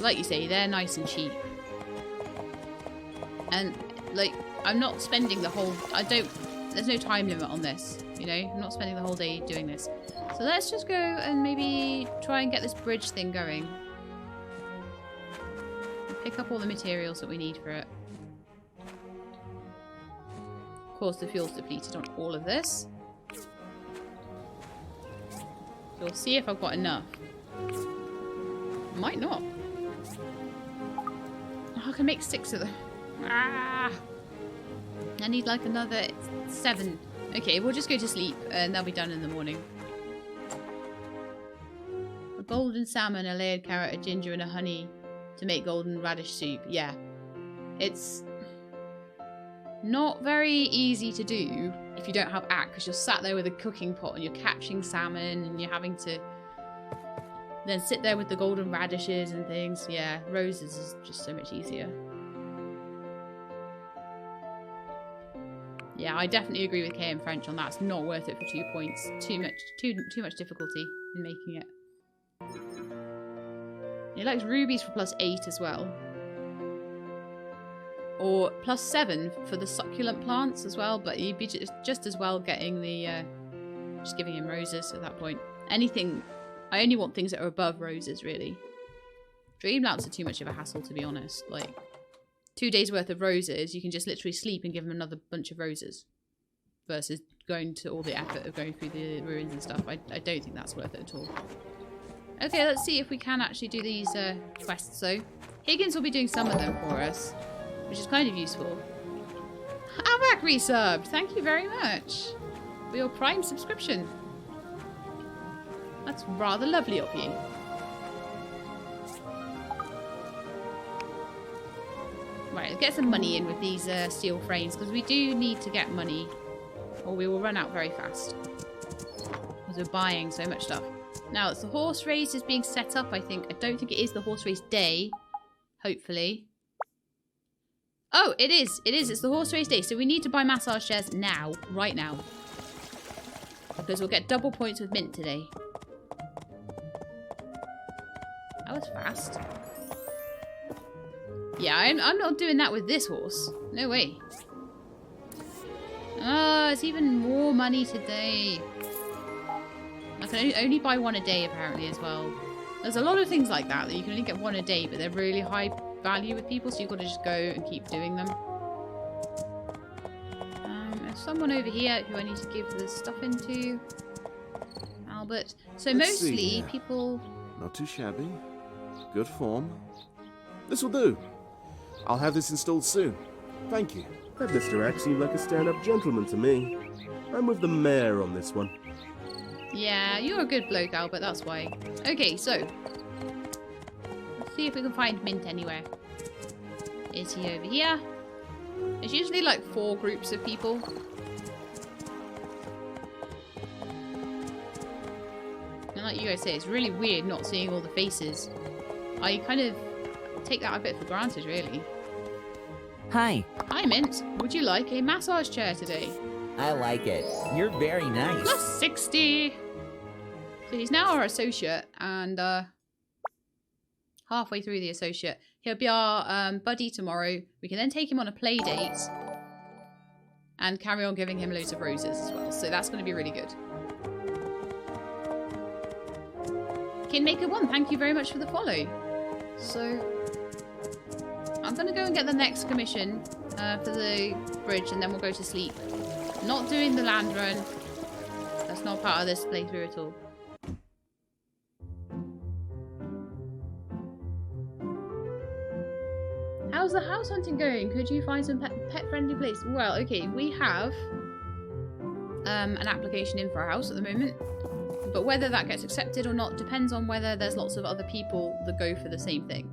Like you say, they're nice and cheap. And, like, I'm not spending the whole... There's no time limit on this, you know? I'm not spending the whole day doing this. So let's just go and maybe try and get this bridge thing going. Pick up all the materials that we need for it. Of course, the fuel's depleted on all of this. So we'll see if I've got enough. Might not. Oh, I can make 6 of them. Ah! I need like another 7. Okay, we'll just go to sleep and they'll be done in the morning. A golden salmon, a layered carrot, a ginger and a honey to make golden radish soup. Yeah. It's not very easy to do if you don't have act, because you're sat there with a cooking pot and you're catching salmon and you're having to then sit there with the golden radishes and things. Yeah, roses is just so much easier. Yeah, I definitely agree with Kay and French on that. It's not worth it for 2 points. Too much difficulty in making it. He likes rubies for +8 as well. Or +7 for the succulent plants as well, but you'd be just as well getting the... just giving him roses at that point. Anything... I only want things that are above roses, really. Dream lamps are too much of a hassle, to be honest. Like, 2 days worth of roses, you can just literally sleep and give him another bunch of roses. Versus going to all the effort of going through the ruins and stuff. I don't think that's worth it at all. Okay, let's see if we can actually do these quests, though. Higgins will be doing some of them for us, which is kind of useful. Avak resubbed! Thank you very much for your Prime subscription. That's rather lovely of you. Right, let's get some money in with these steel frames, because we do need to get money, or we will run out very fast. Because we're buying so much stuff. Now, it's the horse race is being set up, I think. I don't think it is the horse race day. Hopefully. Oh, it is. It is. It's the horse race day. So we need to buy massage chairs now. Right now. Because we'll get double points with Mint today. That was fast. Yeah, I'm not doing that with this horse. No way. Oh, it's even more money today. I can only buy 1 a day, apparently, as well. There's a lot of things like that you can only get 1 a day, but they're really high value with people, so you've got to just go and keep doing them. There's someone over here who I need to give the stuff into. Albert. So Let's mostly see. people... Not too shabby. Good form. This will do. I'll have this installed soon. Thank you. That Mr. X seemed like a stand-up gentleman to me. I'm with the mayor on this one. Yeah, you're a good bloke, Albert, that's why. Okay, so. Let's see if we can find Mint anywhere. Is he over here? There's usually like 4 groups of people. And like you guys say, it's really weird not seeing all the faces. I kind of take that a bit for granted, really. Hi. Hi, Mint. Would you like a massage chair today? I like it. You're very nice. Plus 60! So he's now our associate, and halfway through the associate. He'll be our buddy tomorrow. We can then take him on a play date and carry on giving him loads of roses as well. So that's going to be really good. Kingmaker1, thank you very much for the follow. So I'm going to go and get the next commission for the bridge, and then we'll go to sleep. Not doing the land run. That's not part of this playthrough at all. How's the house hunting going? Could you find some pet-friendly place? Well, okay, we have an application in for a house at the moment. But whether that gets accepted or not depends on whether there's lots of other people that go for the same thing.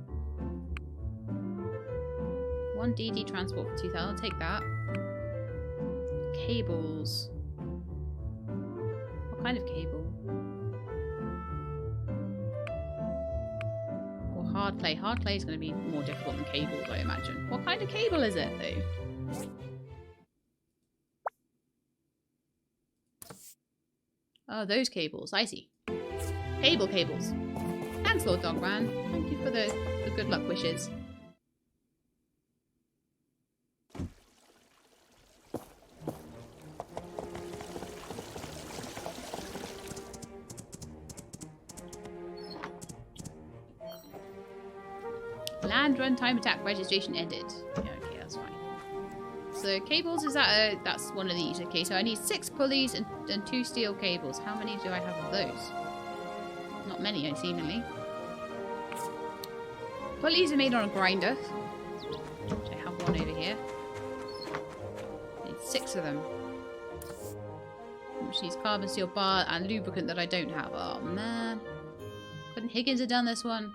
1 DD transport for 2,000. I'll take that. Cables. What kind of cable? Or hard clay. Hard clay is going to be more difficult than cables, I imagine. What kind of cable is it, though? Oh, those cables. I see. Cables. Thanks, Lord Dogman. Thank you for the good luck wishes. Land run time attack registration ended. Yeah, okay, that's fine. So cables, is that that's one of these. Okay, so I need 6 pulleys and 2 steel cables. How many do I have of those? Not many, seemingly. Pulleys are made on a grinder. Which I have one over here. I need 6 of them. Which needs carbon steel bar and lubricant that I don't have. Oh man. Couldn't Higgins have done this one?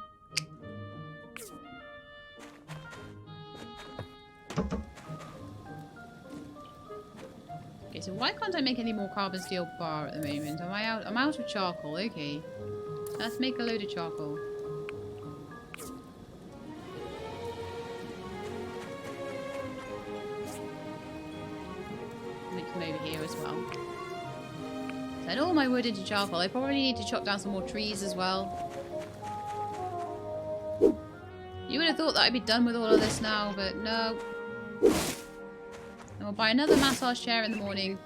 So why can't I make any more carbon steel bar at the moment? Am I out? I'm out of charcoal. Okay, let's make a load of charcoal. Make them over here as well. Turn all my wood into charcoal. I probably need to chop down some more trees as well. You would have thought that I'd be done with all of this now, but no. And we'll buy another massage chair in the morning,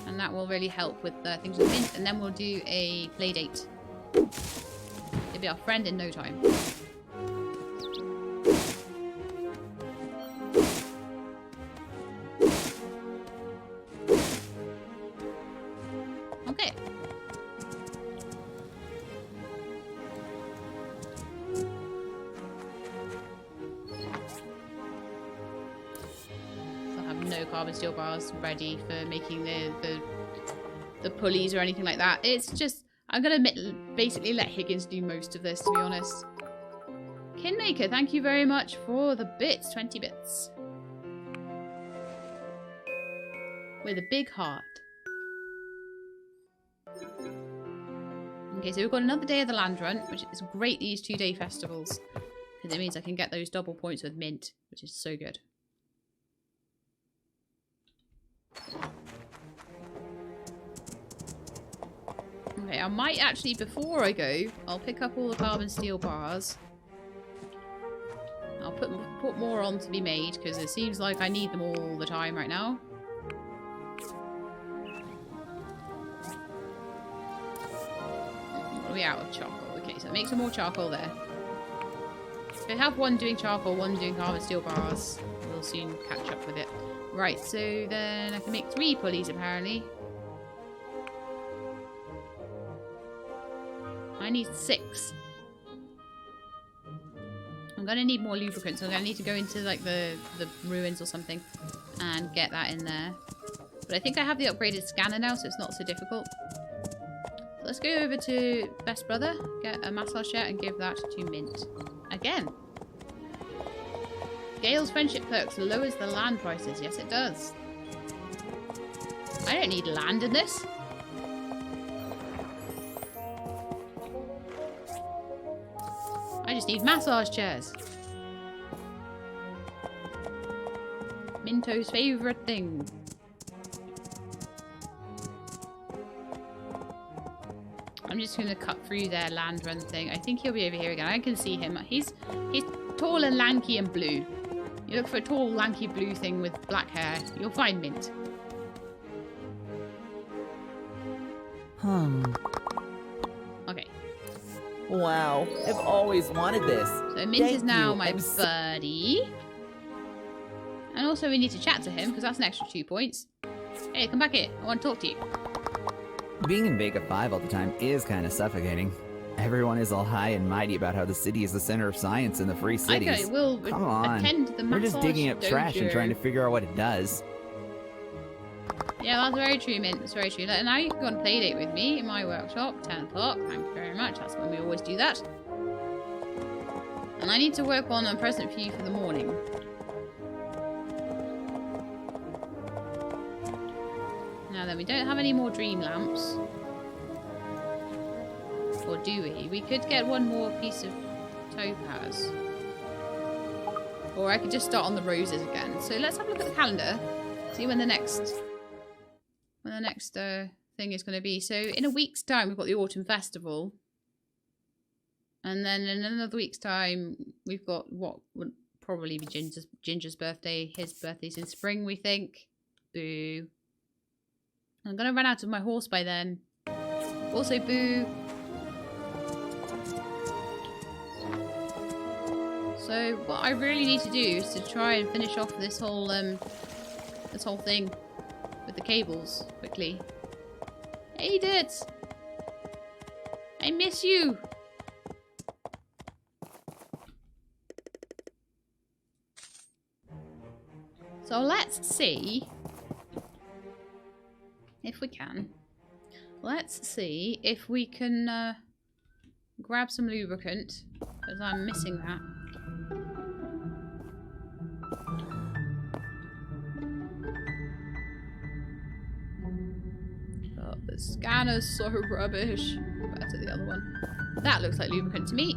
and that will really help with things with Mint, and then we'll do a play date. He'll be our friend in no time. Okay. No carbon steel bars ready for making the pulleys or anything like that. It's just, I'm gonna basically let Higgins do most of this, to be honest. Kinmaker, thank you very much for the bits, 20 bits. With a big heart. Okay, so we've got another day of the land run, which is great, these 2-day festivals. Because it means I can get those double points with Mint, which is so good. Okay, I might actually, before I go, I'll pick up all the carbon steel bars. I'll put more on to be made, because it seems like I need them all the time right now. What are we out of charcoal? Okay, so make some more charcoal there. If I have one doing charcoal, one doing carbon steel bars, we'll soon catch up with it. Right, so then I can make 3 pulleys apparently. I need 6. I'm gonna need more lubricant, so I'm gonna need to go into like the ruins or something and get that in there. But I think I have the upgraded scanner now, so it's not so difficult. So let's go over to Best Brother, get a massage chair and give that to Mint. Again. Gale's friendship perks lowers the land prices. Yes, it does. I don't need land in this. I just need massage chairs. Minto's favourite thing. I'm just going to cut through their land run thing. I think he'll be over here again. I can see him. He's tall and lanky and blue. You look for a tall, lanky blue thing with black hair. You'll find Mint. Okay. Wow, I've always wanted this. So Mint Thank is now you. my buddy. And also we need to chat to him because that's an extra 2 points. Hey, come back here. I want to talk to you. Being in Vega 5 all the time is kind of suffocating. Everyone is all high and mighty about how the city is the center of science in the free cities. Okay, we'll Come on. attend to the We're just massage digging up trash and dojo. trying to figure out what it does. Yeah, that's very true, Mint. That's very true. Now you can go on play date with me in my workshop, 10 o'clock. Thank you very much. That's when we always do that. And I need to work on a present for you for the morning. Now then, we don't have any more dream lamps. Or do we? We could get one more piece of topaz. Or I could just start on the roses again. So let's have a look at the calendar. See when the next thing is going to be. So in a week's time, we've got the Autumn Festival. And then in another week's time, we've got what would probably be Ginger's birthday. His birthday's in spring, we think. Boo. I'm going to run out of my horse by then. Also, boo. So what I really need to do is to try and finish off this whole thing with the cables quickly. Hey, Dit! I miss you! So let's see if we can. Let's see if we can grab some lubricant, because I'm missing that. Oh, the scanner's so rubbish. Better the other one. That looks like lubricant to me.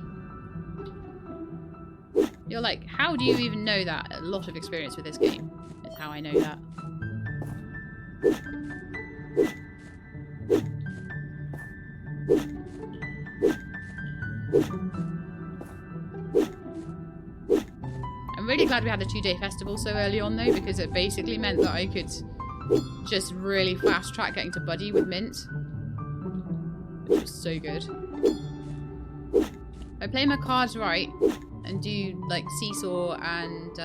You're like, how do you even know that? A lot of experience with this game is how I know that. I'm really glad we had a 2-day festival so early on though, because it basically meant that I could just really fast track getting to Buddy with Mint. Which was so good. If I play my cards right and do like seesaw and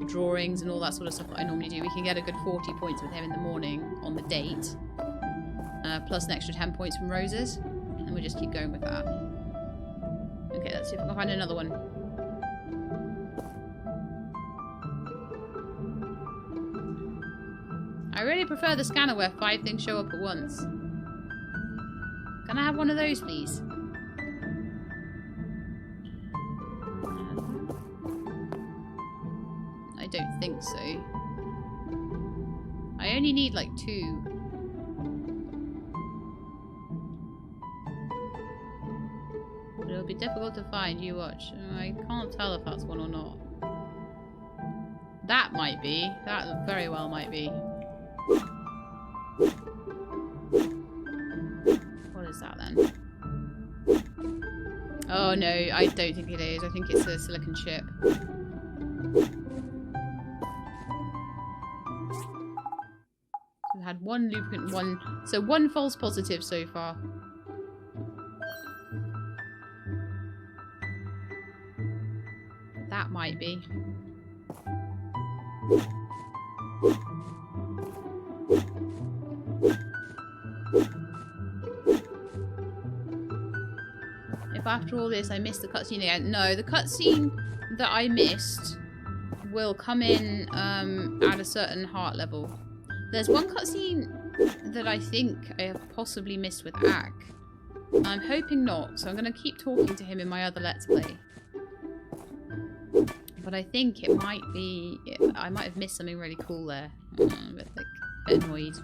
drawings and all that sort of stuff that I normally do, we can get a good 40 points with him in the morning on the date. Plus an extra 10 points from roses. And we'll just keep going with that. Okay, let's see if I can find another one. I really prefer the scanner where 5 things show up at once. Can I have one of those, please? I don't think so. I only need like 2. But it'll be difficult to find, you watch. I can't tell if that's one or not. That might be. That very well might be. What is that then? Oh no, I don't think it is. I think it's a silicon chip. We've had one lubricant, so one false positive so far. That might be. If after all this I missed the cutscene again. No, the cutscene that I missed will come in at a certain heart level. There's one cutscene that I think I have possibly missed with Ak. I'm hoping not, so I'm going to keep talking to him in my other Let's Play. But I think it might be... I might have missed something really cool there. I'm a bit annoyed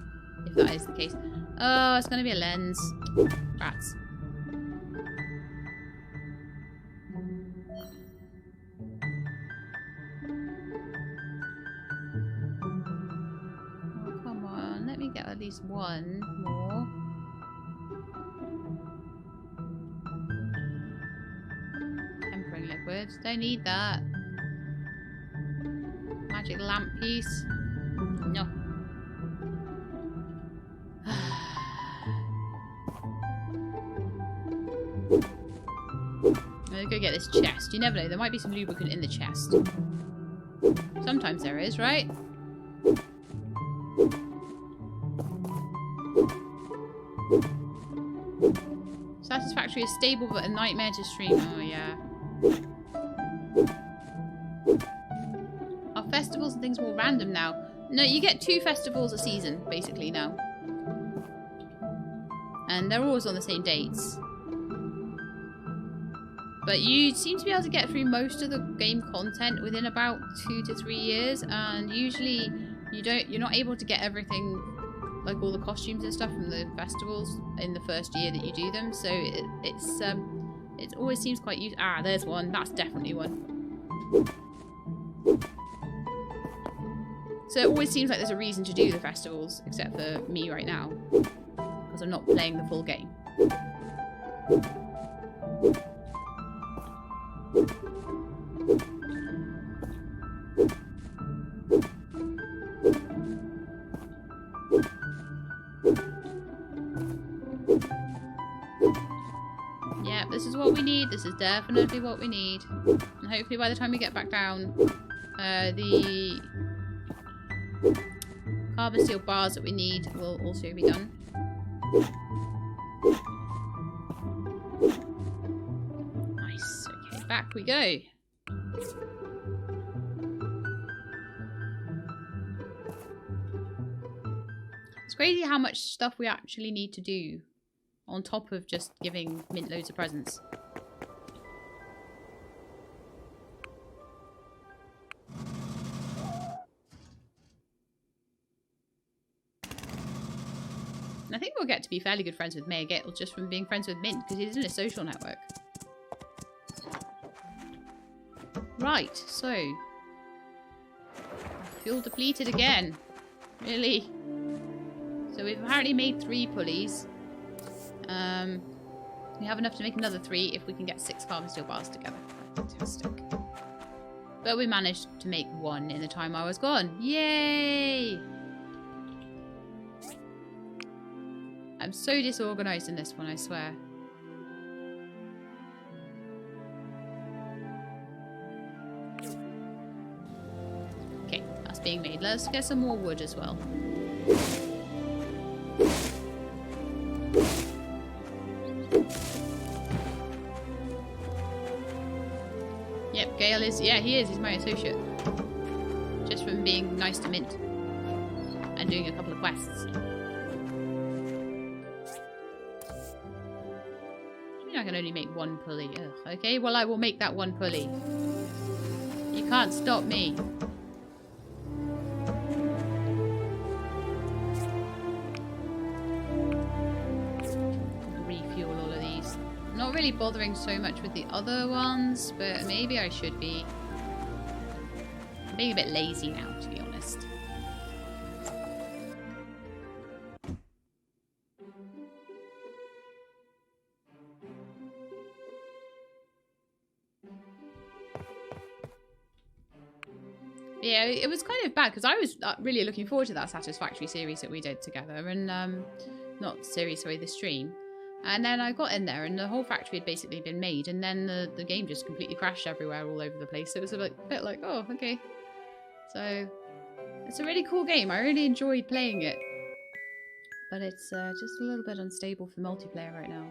if that is the case. Oh, it's going to be a lens. Rats. least one more. Tempering liquids. Don't need that. Magic lamp piece. No. Let's go get this chest. You never know, there might be some lubricant in the chest. Sometimes there is, right? Satisfactory is stable but a nightmare to stream. Oh yeah. Are festivals and things more random now? No, you get 2 festivals a season, basically, now. And they're always on the same dates. But you seem to be able to get through most of the game content within about 2 to 3 years, and usually you're not able to get everything, like all the costumes and stuff from the festivals in the first year that you do them. So it always seems quite useful. Ah, there's one. That's definitely one. So it always seems like there's a reason to do the festivals, except for me right now, because I'm not playing the full game. Yeah, this is what we need. This is definitely what we need. And hopefully by the time we get back down, the carbon steel bars that we need will also be done. Nice. Okay, back we go. It's crazy how much stuff we actually need to do on top of just giving Mint loads of presents. And I think we'll get to be fairly good friends with Mayor Gale just from being friends with Mint, because he's in a social network. Right, so... fuel depleted again. Really? So we've apparently made 3 pulleys. We have enough to make another 3 if we can get 6 carbon steel bars together. Fantastic. But we managed to make 1 in the time I was gone. Yay! I'm so disorganized in this one, I swear. Okay, that's being made. Let's get some more wood as well. Yep, Gale is... yeah, he is. He's my associate. Just from being nice to Mint. And doing a couple of quests. I can only make 1 pulley. Ugh. Okay, well I will make that 1 pulley. You can't stop me. Refuel all of these. I'm not really bothering so much with the other ones, but maybe I should be. I'm being a bit lazy now, to be honest. Yeah, it was kind of bad because I was really looking forward to that Satisfactory series that we did together, and not series, sorry, the stream. And then I got in there, and the whole factory had basically been made, and then the game just completely crashed everywhere, all over the place. So it was a bit like, oh, okay. So it's a really cool game. I really enjoyed playing it, but it's just a little bit unstable for multiplayer right now.